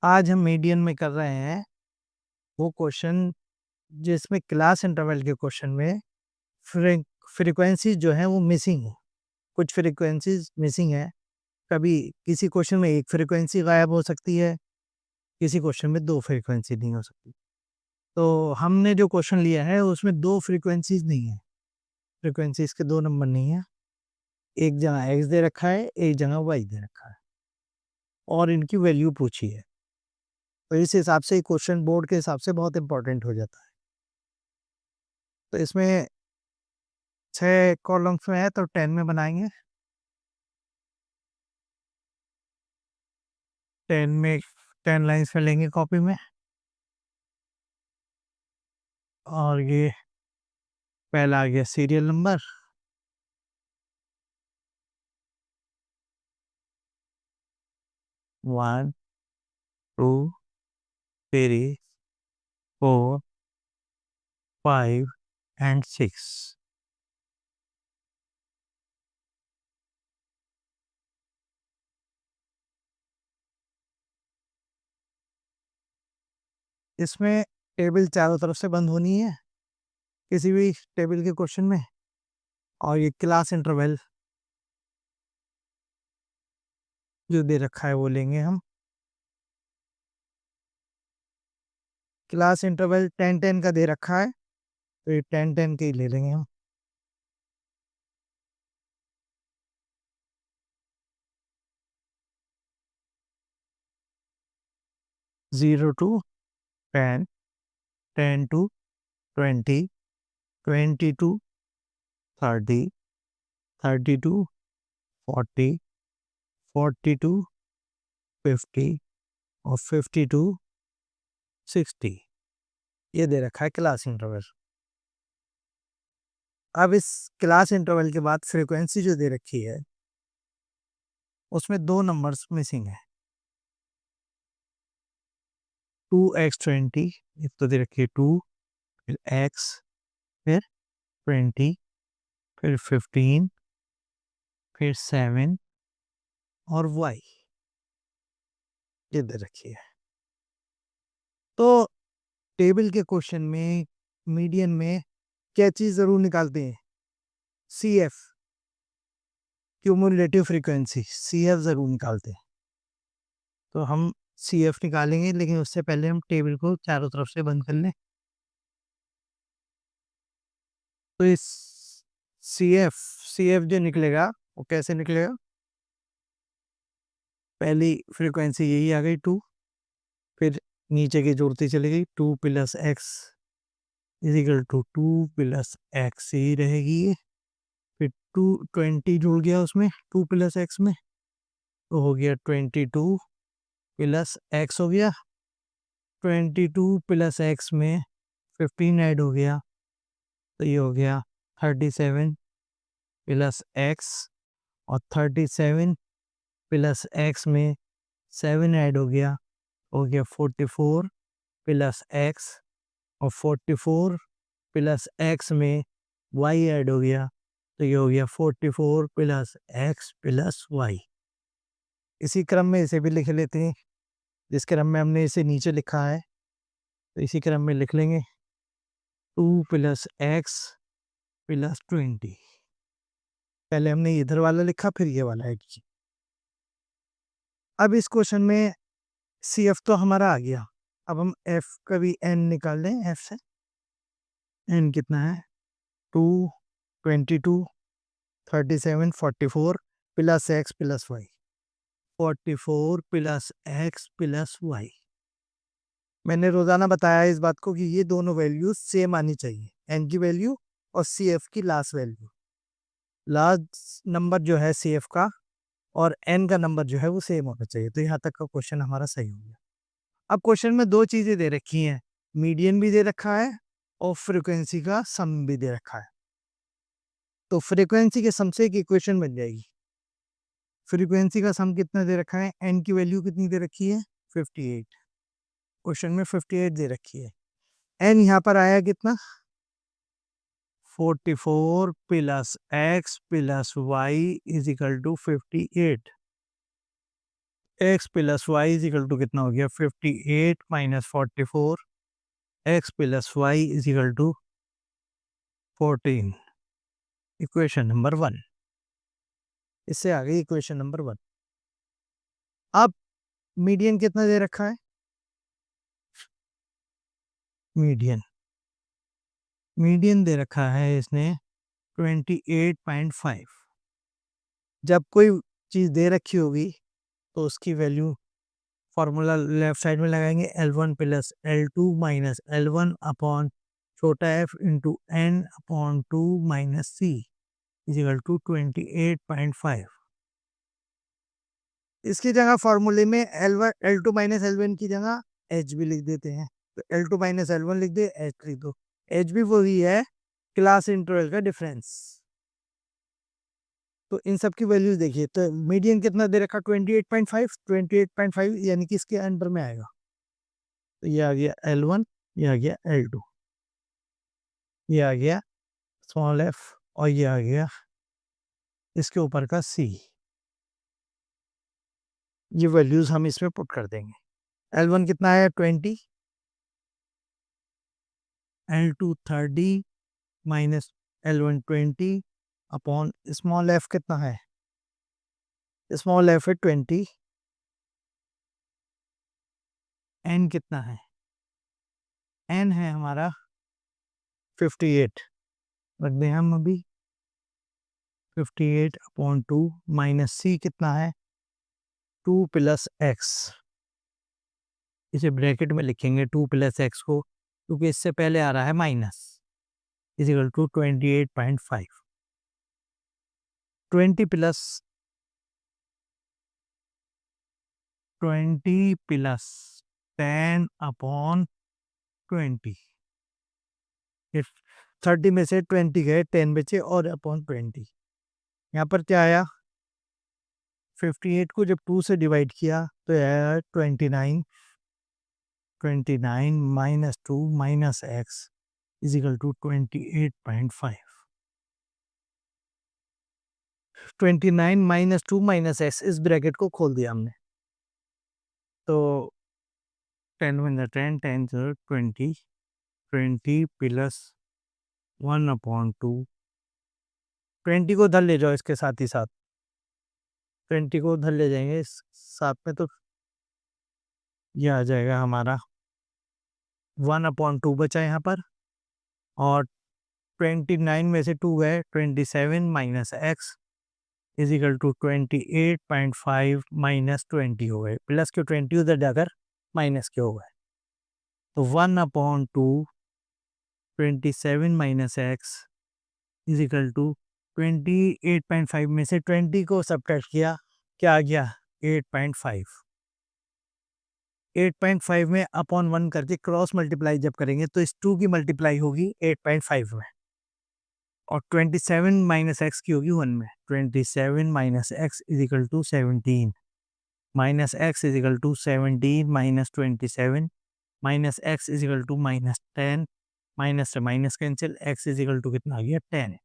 आज हम मीडियन में कर रहे हैं वो क्वेश्चन जिसमें क्लास इंटरवल के क्वेश्चन में फ्रीक्वेंसी जो है वो मिसिंग है। कुछ फ्रीक्वेंसीज मिसिंग है। कभी किसी क्वेश्चन में एक फ्रीक्वेंसी गायब हो सकती है, किसी क्वेश्चन में दो फ्रीक्वेंसी नहीं हो सकती। तो हमने जो क्वेश्चन लिया है उसमें दो फ्रीक्वेंसीज नहीं है, फ्रीक्वेंसीज के दो नंबर नहीं है। एक जगह एक्स दे रखा है, एक जगह वाई दे रखा है और इनकी वैल्यू पूछी है। तो इस हिसाब से क्वेश्चन बोर्ड के हिसाब से बहुत इंपॉर्टेंट हो जाता है। तो इसमें 6 कॉलम्स में है तो 10 में बनाएंगे। 10 में 10 लाइन्स में लेंगे कॉपी में। और ये पहला आ गया serial number, one, two, three, four, five and six. इसमें टेबल चारों तरफ से बंद होनी है किसी भी टेबल के क्वेश्चन में। और ये क्लास इंटरवल जो दे रखा है वो लेंगे हम। क्लास इंटरवल 10-10 का दे रखा है तो ये 10-10 के ही ले लेंगे हम। 0 to 10, 10 to 20, 20 to 30, 30 to 40, 40 to 50 और 50 to 60। ये दे रखा है क्लास इंटरवल। अब इस क्लास इंटरवल के बाद फ्रीक्वेंसी जो दे रखी है उसमें दो नंबर्स मिसिंग है। 2x20, एक तो दे रखी है 2, फिर x, फिर 20, फिर 15, फिर 7 और y ये दे रखी है। तो टेबल के क्वेश्चन में मीडियन में क्या चीज जरूर निकालते हैं? C F, cumulative frequency, C F जरूर निकालते हैं। तो हम सी एफ निकालेंगे, लेकिन उससे पहले हम टेबल को चारों तरफ से बंद कर लें। तो इस सी एफ जो निकलेगा वो कैसे निकलेगा? पहली फ्रीक्वेंसी यही आ गई 2, फिर नीचे की जोड़ती चली गई 2 + x इजिकल टू 2 + x ही रहेगी ये। फिर 220 जुड़ गया उसमें 2 + x में, तो हो गया 22 + x हो गया। 22 + x में 15 ऐड हो गया तो ये हो गया 37 + x, और 37 + x में 7 ऐड हो गया 44 + x, और 44 + x में y ऐड हो गया तो ये हो गया 44 + x + y। इसी क्रम में इसे भी लिख लेते हैं, जिस क्रम में हमने इसे नीचे लिखा है तो इसी क्रम में लिख लेंगे 2 + x + 20। पहले हमने इधर वाला लिखा, फिर ये वाला है। अब इस क्वेश्चन में सी एफ तो हमारा आ गया। अब हम एफ का भी एन निकाल लें। एफ से एन कितना है? 2, 22, 37, 44 + x + y। 44 + x + y। मैंने रोजाना बताया इस बात को कि ये दोनों वैल्यूज सेम आनी चाहिए, एन की वैल्यू और सी एफ की लास्ट वैल्यू। लास्ट नंबर जो है सी एफ का और एन का नंबर जो है वो सेम होना चाहिए। तो यहाँ तक का क्वेश्चन हमारा सही हो गया। अब क्वेश्चन में दो चीजें दे रखी हैं, मीडियन भी दे रखा है और फ्रीक्वेंसी का सम भी दे रखा है। तो फ्रीक्वेंसी के सम से एक इक्वेशन बन जाएगी। फ्रीक्वेंसी का सम कितना दे रखा है? एन की वैल्यू कितनी दे रखी है? 58। क्वेश्चन में 58 दे रखी है। एन यहाँ पर आया कितना? 44 + x + y = 58। X plus y is equal to कितना हो गया 58 minus 44 x plus y is equal to 14 equation number 1। इससे आ गई इक्वेशन नंबर 1। अब मीडियन कितना दे रखा है, मीडियन मीडियन दे रखा है इसने 28.5। जब कोई चीज़ दे रखी होगी तो उसकी वैल्यू फॉर्मूला लेफ्ट साइड में लगाएंगे L1 plus L2 minus L1 upon छोटा f into n upon 2 minus c is equal to 28.5। इसकी जगह फॉर्मूले में L1 L2 माइनस L1 की जगह h भी लिख देते हैं, तो L2 माइनस L1 लिख दे, h लिख दो। h भी वही है, क्लास इंटरवल का डिफरेंस। तो इन सब की वैल्यूज देखिए, तो मीडियन कितना दे रखा 28.5 यानी कि इसके अंडर में आएगा। तो ये आ गया L1, ये आ गया L2, ये आ गया स्मॉल f और ये आ गया इसके ऊपर का c। ये वैल्यूज हम इसमें पुट कर देंगे। L1 कितना है 20, L2 30 minus L1 20 upon small f कितना है, स्मॉल f है 20, n कितना है, n है हमारा 58 रख दें हम अभी 58 अपॉन 2 माइनस c कितना है 2 प्लस एक्स। इसे ब्रैकेट में लिखेंगे 2 प्लस एक्स को, क्योंकि इससे पहले आ रहा है minus is equal to 28.5। 20 plus 10 upon 20, 30 में से 20 गए, 10 बचे और अपॉन 20। यहाँ पर क्या आया 58 को जब 2 से डिवाइड किया तो आया 29 minus 2 minus x is equal to 28.5। 29 minus 2 minus x, इस ब्रैकेट को खोल दिया हमने, तो 10 में 10 10 20 20 प्लस 1 अपॉन 2, 20 को धर ले जाओ इसके साथ ही साथ, 20 को धर ले जाएंगे इस साथ में, तो यह आ जाएगा हमारा 1 अपॉन 2 बचा यहाँ पर, और 29 में से 2 है 27 minus x is equal to 28.5 minus 20 हो गए, प्लस के 20 उधर जाकर माइनस के हो गए, तो 1 upon 2 27 minus x is equal to 28.5 में से 20 को सब्ट्रैक्ट किया, क्या आ गया 8.5। 8.5 में अपॉन 1 करके क्रॉस मल्टीप्लाई जब करेंगे तो इस 2 की मल्टीप्लाई होगी 8.5 में, और 27 माइनस एक्स की होगी 1 में। 27 minus x is equal to 17 minus x is equal to 17 minus 27 minus x is equal to minus 10, minus से minus cancel, x is equal to कितना आ गया 10।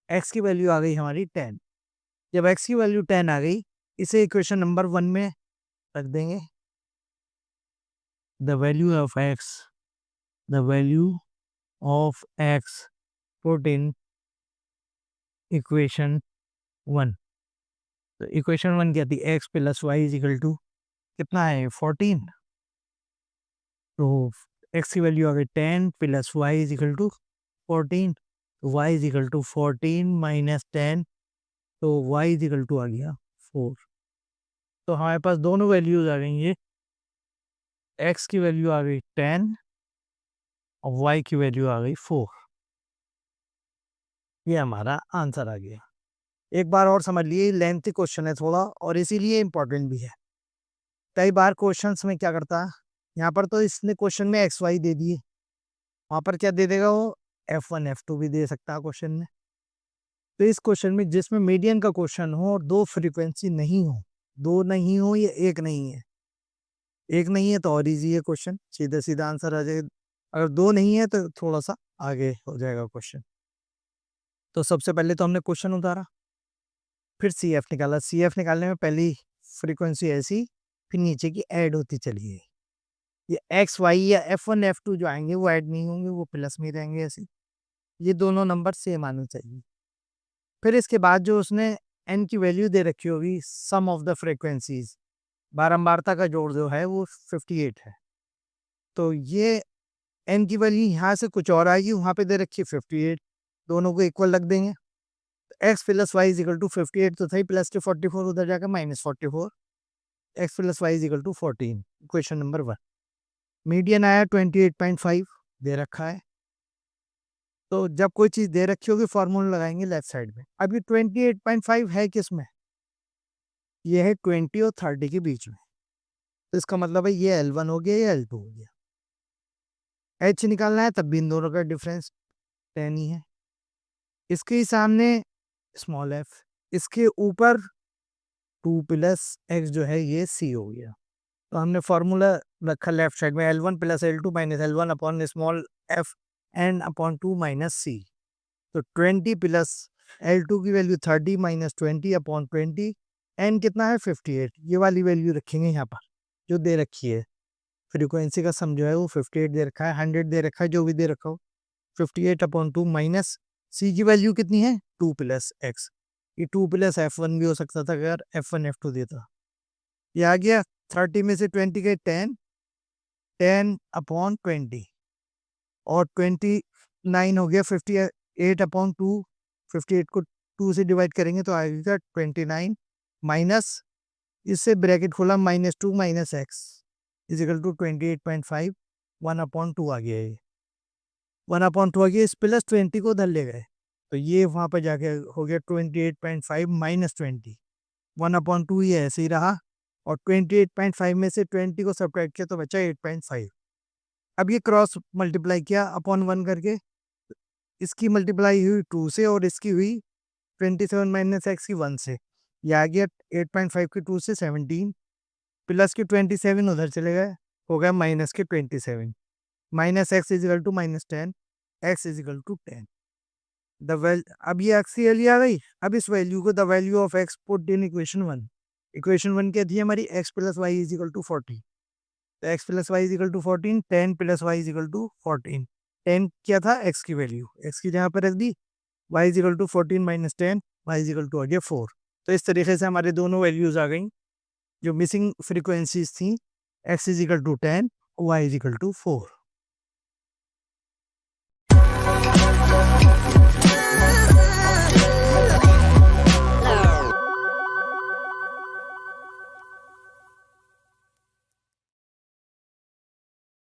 एक्स की वैल्यू आ गई हमारी 10। जब एक्स की वैल्यू 10 आ गई, इसे इक्वेशन नंबर 1 में रख देंगे। The value of x put in equation 1। तो इक्वेशन 1 क्या थी, x plus y is equal to कितना है 14, तो एक्स की वैल्यू आ गई 10 प्लस वाई इजिकल टू 14, तो वाई इजिकल टू 14 माइनस 10, तो वाई इजिकल टू आ गया 4। तो हमारे पास दोनों वैल्यूज आ गई, ये एक्स की वैल्यू आ गई 10 और वाई की वैल्यू आ गई 4। ये हमारा आंसर आ गया। एक बार और समझ लिए, लेंथी क्वेश्चन है थोड़ा और इसीलिए इम्पोर्टेंट भी है। कई बार क्वेश्चंस में क्या करता है, यहाँ पर तो इसने क्वेश्चन में एक्स वाई दे दिए, वहाँ पर क्या दे देगा वो F1 F2 भी दे सकता है क्वेश्चन में। तो इस क्वेश्चन में जिसमें मीडियन का क्वेश्चन हो और दो फ्रीक्वेंसी नहीं हो, दो नहीं हो या एक नहीं है, एक नहीं है तो और इजी है क्वेश्चन, सीधा सीधा आंसर आ जाएगा। अगर दो नहीं है तो थोड़ा सा आगे हो जाएगा क्वेश्चन। तो सबसे पहले तो हमने क्वेश्चन उतारा, फिर सी एफ निकाला। सी एफ निकालने में पहली फ्रीक्वेंसी ऐसी फिर नीचे की ऐड होती चली गई। ये एक्स वाई या F1 F2 जो आएंगे वो ऐड नहीं होंगे, वो प्लस में रहेंगे ऐसे। ये दोनों नंबर सेम आने चाहिए। फिर इसके बाद जो उसने एन की वैल्यू दे रखी होगी, सम ऑफ द फ्रीक्वेंसीज, बारंबारता का जोड़ जो है वो 58 है। तो ये एन की वैल्यू यहाँ से कुछ और आएगी, वहाँ पे दे रखी है 58, दोनों को इक्वल रख देंगे। X plus y is equal to 58 तो था, प्लस टू 44 उधर जाकर -44, x plus y is equal to 14, question number 1। Median आया 28.5 दे रखा है। तो जब कोई चीज़ दे रखी होगी फॉर्मूला लगाएंगे लेफ्ट साइड में। अब ये 28.5 है किस में? ये है 20 और 30 के बीच में, तो इसका मतलब है ये L1 हो गया, ये L2 हो गया। H निकालना है, तब भी इन दोनों का डिफरेंस 10 ही है। इसके ही सामने स्मॉल f, इसके ऊपर 2 प्लस x जो है ये c हो गया। तो हमने फॉर्मूला रखा लेफ्ट साइड में, L1 plus L2 minus L1 upon small f n upon 2 minus c। तो 20 प्लस L2 की वैल्यू 30 माइनस 20 अपॉन 20, n कितना है 58, ये वाली वैल्यू रखेंगे यहाँ पर जो दे रखी है। फ्रीक्वेंसी का सम जो है वो 58 दे रखा है, 100 दे रखा है, जो भी दे रखा हो। 58 अपॉन 2 माइनस c की वैल्यू कितनी है 2 प्लस x। ये 2 प्लस F1 भी हो सकता था अगर F1 F2 देता। ये आ गया 30 में से 20 के 10, 10 अपॉन 20 और 29 हो गया 58 अपॉन 2, 58 को 2 से डिवाइड करेंगे तो आएगा 29 माइनस, इससे ब्रैकेट खोला -2 minus x is equal to 28.5, 1 upon 2 आ गया। ये 1 अपॉन 2 आ गया, इस प्लस 20 को उधर ले गए तो ये वहाँ पर जाके हो गया 28.5 माइनस 20, 1 अपॉन 2 ये ऐसे ही रहा, और 28.5 में से 20 को सब्ट्रैक्ट किया तो बचा 8.5। अब ये क्रॉस मल्टीप्लाई किया अपॉन 1 करके, इसकी मल्टीप्लाई हुई 2 से और इसकी हुई 27 माइनस एक्स की 1 से। ये आ गया 8.5 की 2 से 17, प्लस के 27 उधर चले गए, हो गया माइनस के 27, minus x is equal to -10, x is equal to 10। अब ये एक्स की वैल्यू आ गई। अब इस वैल्यू को the value of x put in equation 1। Equation 1 क्या थी हमारी, x plus y is equal to 40। तो x plus y is equal to 14, 10 plus y is equal to 14। 10 क्या था एक्स की वैल्यू, एक्स की जहाँ पर रख दी, y is equal to 14 minus 10, y is equal to आ गया 4। तो इस तरीके से हमारे दोनों वैल्यूज आ गई। जो मिसिंग फ्रीक्वेंसीज थी, x is equal to 10, y is equal to 4।